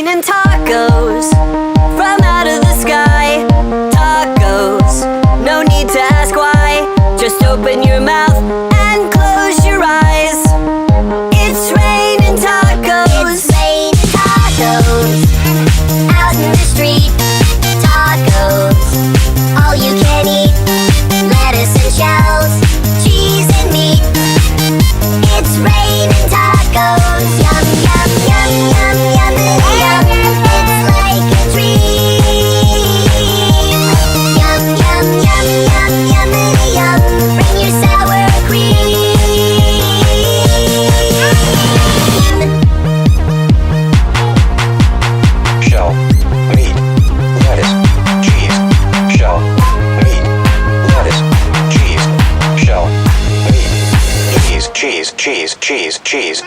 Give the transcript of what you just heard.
raining tacos from out of the sky. Tacos, no need to ask why. Just open your mouth and close your eyes. It's raining tacos. It's raining tacos out in the street. Tacos, all you can eat. Lettuce and shells, cheese and meat. It's raining tacos. Yum, yum, yum, yum, yum, yum. It's like a dream. Yum, yum, yum, yum, yum, yum. Bring your sour cream. Shell, meat, lettuce, cheese. Shell, meat, lettuce, cheese. Shell, meat, cheese, cheese, cheese, cheese, cheese.